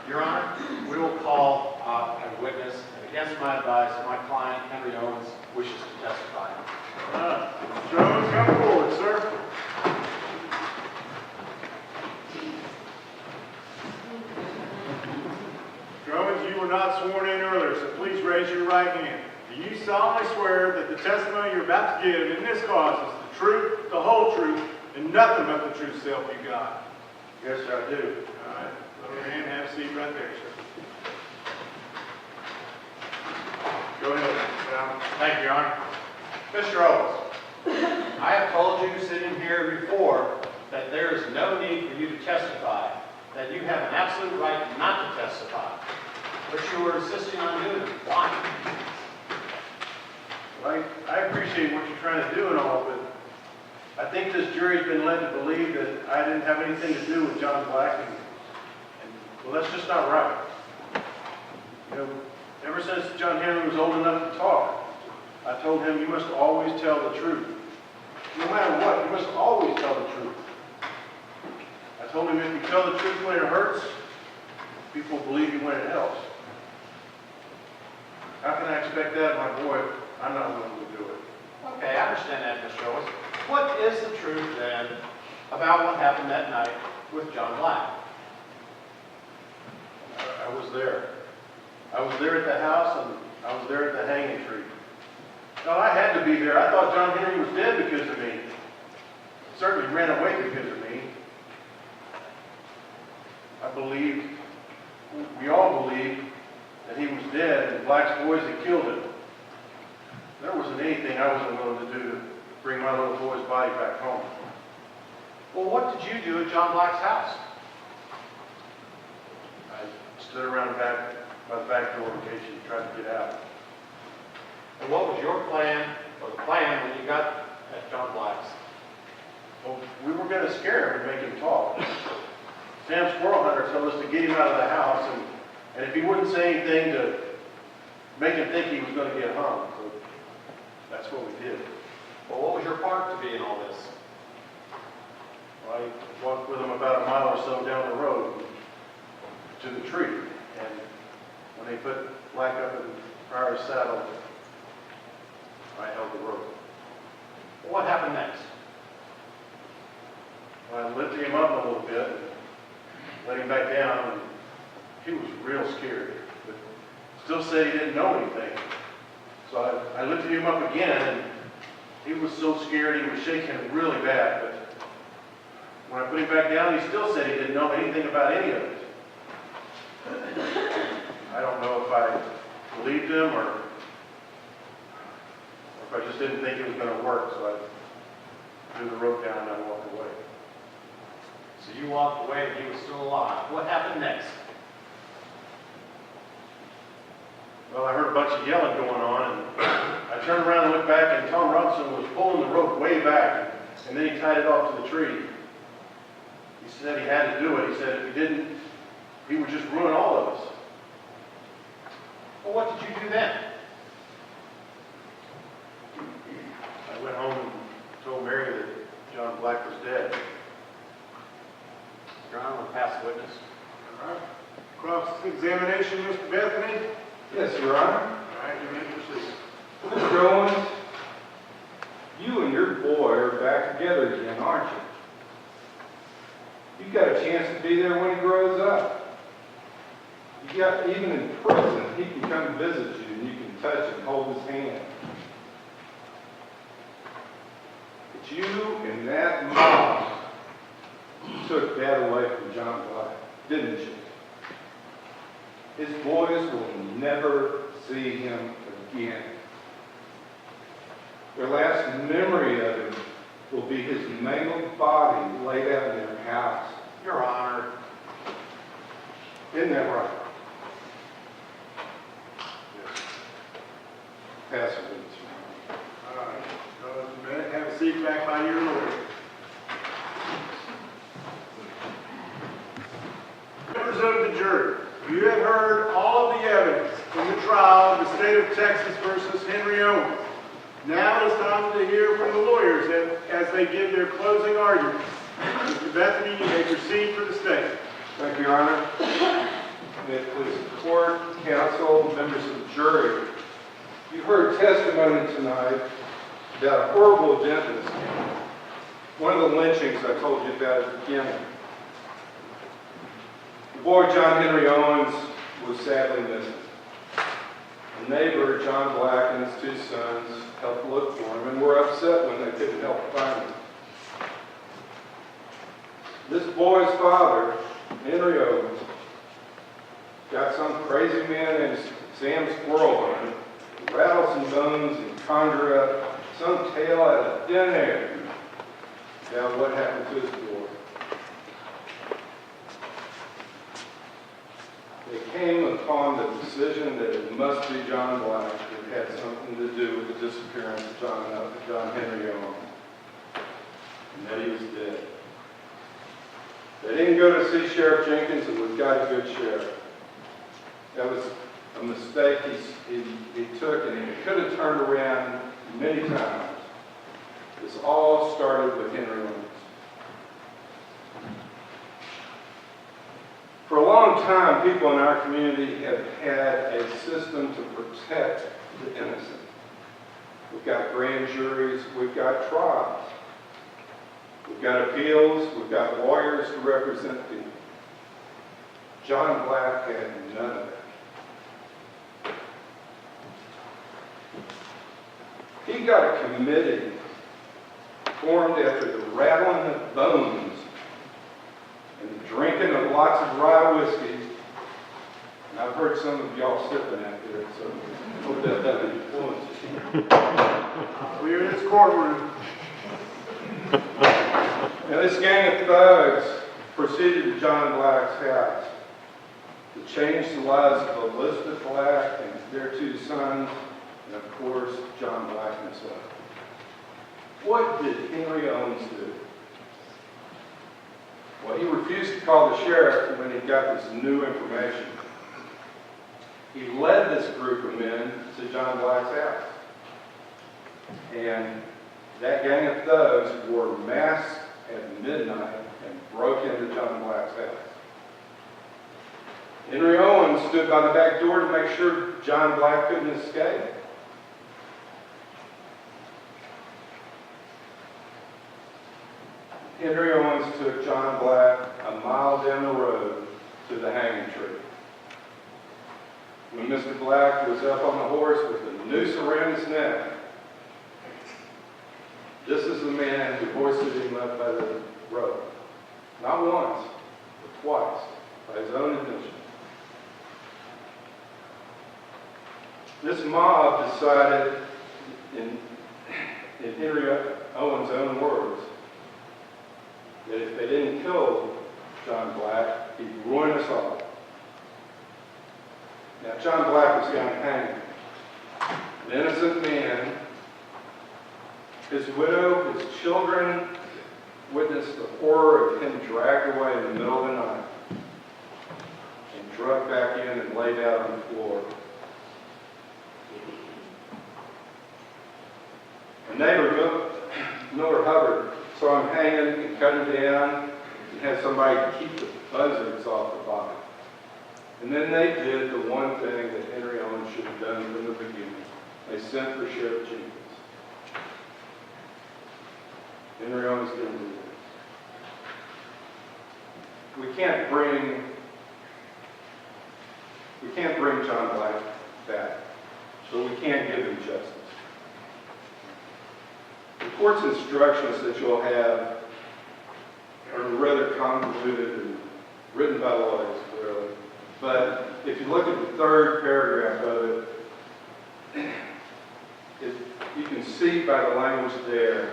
Your Honor, we will call a witness, and against my advice, my client, Henry Owens, wishes to testify. Mr. Owens, come forward, sir. Mr. Owens, you were not sworn in earlier, so please raise your right hand. Do you solemnly swear that the testimony you're about to give in this cause is the truth, the whole truth, and nothing but the true self you got? Yes, sir, I do. All right, lower your hand, have a seat right there, sir. Go ahead, Mr. Fowler. Thank you, Your Honor. Mr. Owens, I have told you sitting here before that there is no need for you to testify, that you have an absolute right not to testify. but you were insisting on doing it. Why? Well, I appreciate what you're trying to do and all, but I think this jury's been led to believe that I didn't have anything to do with John Black, and well, that's just not right. You know, ever since John Henry was old enough to talk, I told him, you must always tell the truth. No matter what, you must always tell the truth. I told him if you tell the truth when it hurts, people believe you when it helps. How can I expect that of my boy if I'm not willing to do it? Okay, I understand that, Mr. Owens. What is the truth then about what happened that night with John Black? I was there. I was there at the house, and I was there at the hanging tree. No, I had to be there. I thought John Henry was dead because of me. He certainly ran away because of me. I believed, we all believed, that he was dead and Black's boys had killed him. There wasn't anything I wasn't willing to do to bring my little boy's body back home. Well, what did you do at John Black's house? I stood around back by the back door in case he tried to get out. And what was your plan, or the plan, when you got at John Black's? Well, we were going to scare him and make him talk. Sam Squirrel Hunter told us to get him out of the house, and if he wouldn't say anything, to make him think he was going to get hung. So that's what we did. Well, what was your part to be in all this? Well, I walked with him about a mile or so down the road to the tree, and when they put Black up in Prairie's saddle, I held the rope. Well, what happened next? I lifted him up a little bit, and let him back down, and he was real scared, but still said he didn't know anything. So I lifted him up again, and he was so scared he was shaking really bad, but when I put him back down, he still said he didn't know anything about any of it. I don't know if I believed him or if I just didn't think it was going to work, so I threw the rope down and I walked away. So you walked away and he was still alive. What happened next? Well, I heard a bunch of yelling going on, and I turned around and looked back, and Tom Robinson was pulling the rope way back, and then he tied it off to the tree. He said he had to do it. He said if he didn't, he would just ruin all of us. Well, what did you do then? I went home and told Mary that John Black was dead. Your Honor, will pass the witness. All right. Cross-examination, Mr. Bethany. Yes, Your Honor. All right, you may proceed. Mr. Owens, you and your boy are back together again, aren't you? You got a chance to be there when he grows up. You got, even in prison, he can come visit you and you can touch and hold his hand. But you and that mom took Dad away from John Black, didn't you? His boys will never see him again. Their last memory of him will be his mangled body laid out in their house. Your Honor. Isn't that right? Yes. Pass it, Mr. All right. Have a seat back by your lawyer. Members of the jury, you have heard all of the evidence in the trial of the state of Texas versus Henry Owens. Now it's time to hear from the lawyers as they give their closing arguments. Mr. Bethany, you may proceed for the state. Thank you, Your Honor. May it please the court, counsel, members of the jury. You heard testimony tonight about a horrible event in this county. One of the lynchings I told you about at the beginning. The boy, John Henry Owens, was sadly missing. A neighbor, John Black, and his two sons helped look for him and were upset when they couldn't help find him. This boy's father, Henry Owens, got some crazy man named Sam Squirrel Hunter to rattle some bones and conjure up some tale out of thin air about what happened to his boy. they came upon the decision that it must be John Black that had something to do with the disappearance of John Henry Owens, and that he was dead. They didn't go to see Sheriff Jenkins, and we've got a good sheriff. That was a mistake he took, and he could have turned around many times. This all started with Henry Owens. For a long time, people in our community have had a system to protect the innocent. We've got grand juries, we've got trials, we've got appeals, we've got lawyers to represent people. John Black had none of that. He got a committee formed after the rattling of bones and the drinking of lots of rye whiskey. And I've heard some of y'all sipping out there, so I hope that influences you. Clear this courtroom. Now this gang of thugs proceeded to John Black's house to change the lives of Elizabeth Black and their two sons, and of course, John Black himself. What did Henry Owens do? Well, he refused to call the sheriff when he got this new information. He led this group of men to John Black's house. And that gang of thugs wore masks at midnight and broke into John Black's house. Henry Owens stood by the back door to make sure John Black couldn't escape. Henry Owens took John Black a mile down the road to the hanging tree. When Mr. Black was up on the horse with the noose around his neck, this is the man who hoisted him up by the rope. Not once, but twice, by his own admission. This mob decided, in Henry Owens' own words, that if they didn't kill John Black, he'd ruin us all. Now, John Black was going to hang. An innocent man. His widow, his children witnessed the horror of him dragged away in the middle of the night and drugged back in and laid out on the floor. A neighbor, Miller Hubbard, saw him hanging and cut him down and had somebody keep the buzzards off the body. And then they did the one thing that Henry Owens should have done from the beginning. They sent for Sheriff Jenkins. Henry Owens didn't do that. We can't bring John Black back, but we can give him justice. The court's instructions that you'll have are rather convoluted and written by lawyers, really. But if you look at the third paragraph of it, you can see by the language there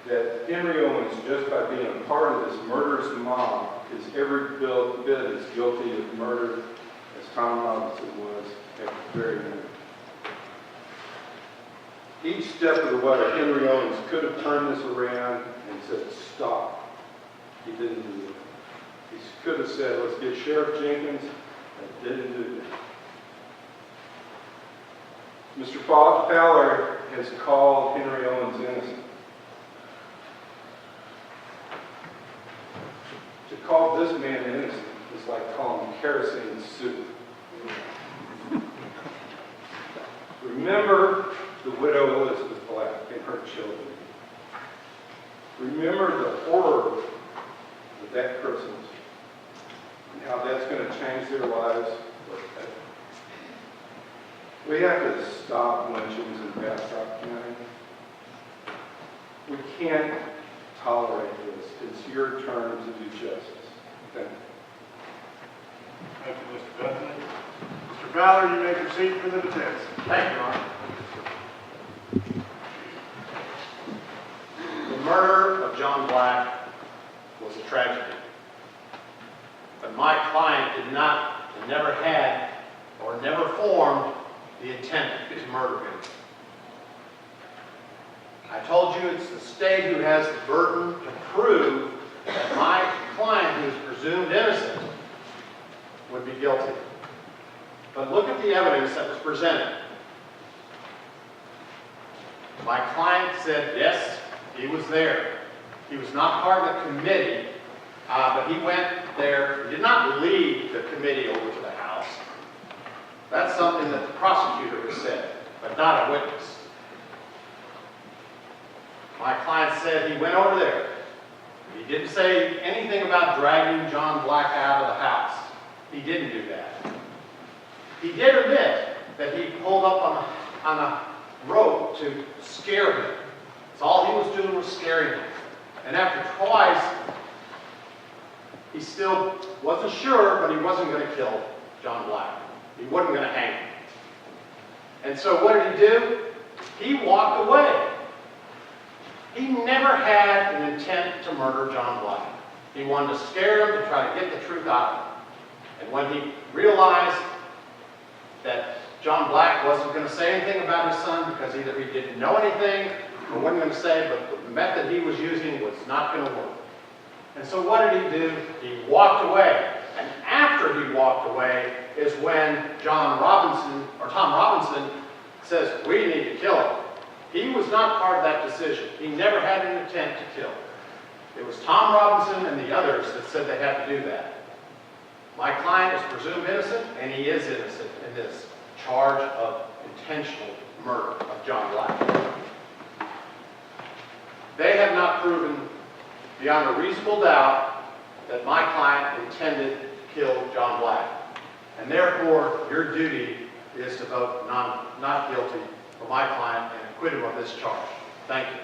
that Henry Owens, just by being a part of this murderous mob, is every bit as guilty of murder as Tom Robinson was at the very end. Each step of the way, Henry Owens could have turned this around and said, stop. He didn't do that. He could have said, let's get Sheriff Jenkins, and didn't do that. Mr. Fowler has called Henry Owens innocent. To call this man innocent is like calling kerosene soup. Remember the widow Elizabeth Black and her children. Remember the horror of that Christmas and how that's going to change their lives forever. We have to stop lynchings in Bastrop County. We can't tolerate this. It's your turn to do justice. Thank you. Thank you, Mr. Bethany. Mr. Fowler, you may proceed for the defense. Thank you, Your Honor. The murder of John Black was a tragedy. But my client did not never had or never formed the intent to murder him. I told you it's the state who has the burden to prove that my client, who is presumed innocent, would be guilty. But look at the evidence that was presented. My client said, yes, he was there. He was not part of the committee, but he went there. He did not lead the committee over to the house. That's something that the prosecutor has said, but not a witness. My client said he went over there. He didn't say anything about dragging John Black out of the house. He didn't do that. He did admit that he pulled up on a rope to scare him. That's all he was doing was scaring him. And after twice, he still wasn't sure, but he wasn't going to kill John Black. He wasn't going to hang him. And so what did he do? He walked away. He never had an intent to murder John Black. He wanted to scare him to try to get the truth out of him. And when he realized that John Black wasn't going to say anything about his son because either he didn't know anything or wasn't going to say, but the method he was using was not going to work. And so what did he do? He walked away. And after he walked away is when Tom Robinson says, we need to kill him. He was not part of that decision. He never had an intent to kill. It was Tom Robinson and the others that said they had to do that. My client is presumed innocent, and he is innocent in this charge of intentional murder of John Black. They have not proven beyond a reasonable doubt that my client intended to kill John Black. And therefore, your duty is to vote not guilty for my client and acquit him of this charge. Thank you.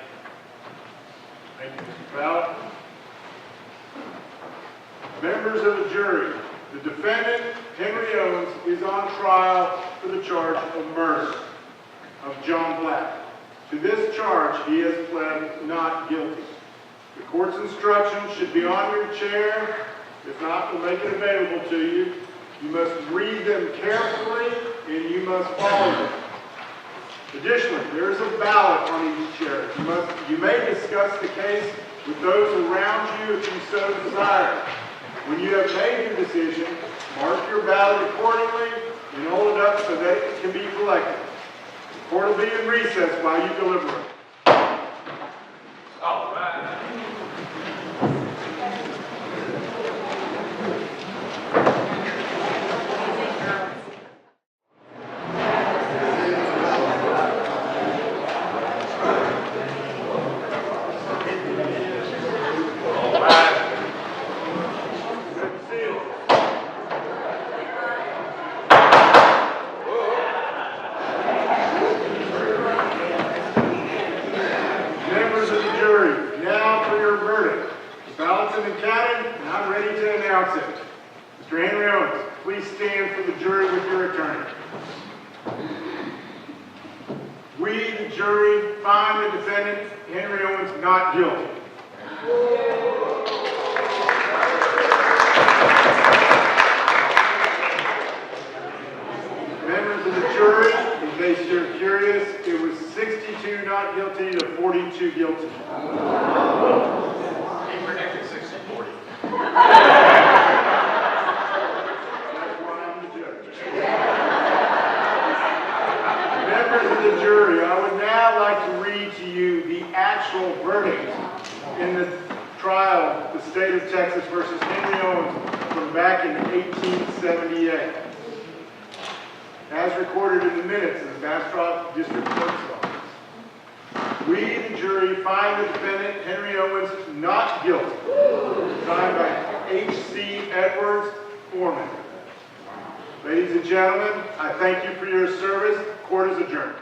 Thank you, Mr. Ballard. Members of the jury, the defendant, Henry Owens, is on trial for the charge of murder of John Black. To this charge, he has pled not guilty. The court's instructions should be on your chair. If not, we'll make it available to you. You must read them carefully, and you must follow them. Additionally, there is a ballot on each chair. You may discuss the case with those around you if you so desire. When you have made your decision, mark your ballot accordingly and hold it up so that it can be collected. The court will be in recess while you deliberate. All right. Mr. Henry Owens, please stand for the jury with your attorney. We, the jury, find the defendant, Henry Owens, not guilty. Members of the jury, in case you're curious, it was 62 not guilty to 42 guilty. He predicted 60-40. That's why I'm the judge. Members of the jury, I would now like to read to you the actual verdict in the trial of the state of Texas versus Henry Owens from back in 1878. As recorded in the minutes of the Bastrop District Court's office. We, the jury, find the defendant, Henry Owens, not guilty. Signed by H.C. Edwards, foreman. Ladies and gentlemen, I thank you for your service. Court is adjourned.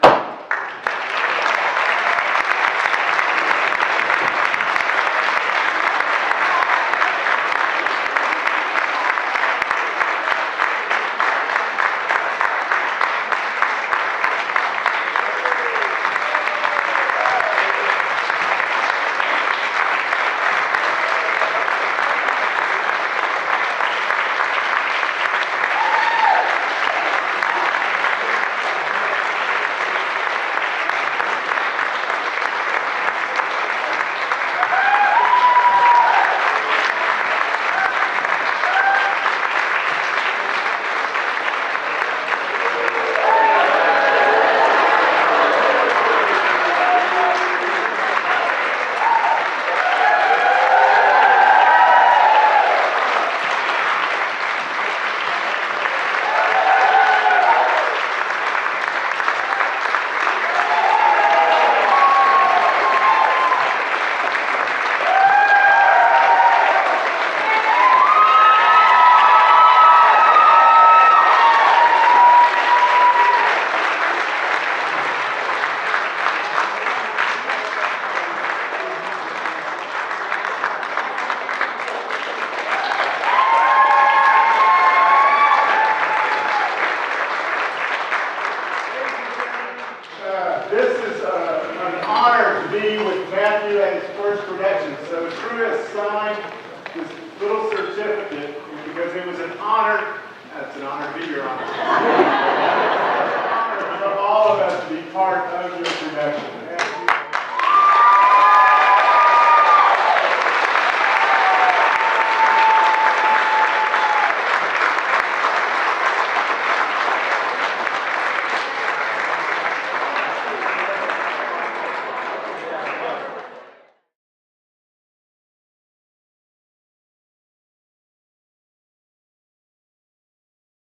honor, it's an honor to be your honor. It's an honor for all of us to be part of your production.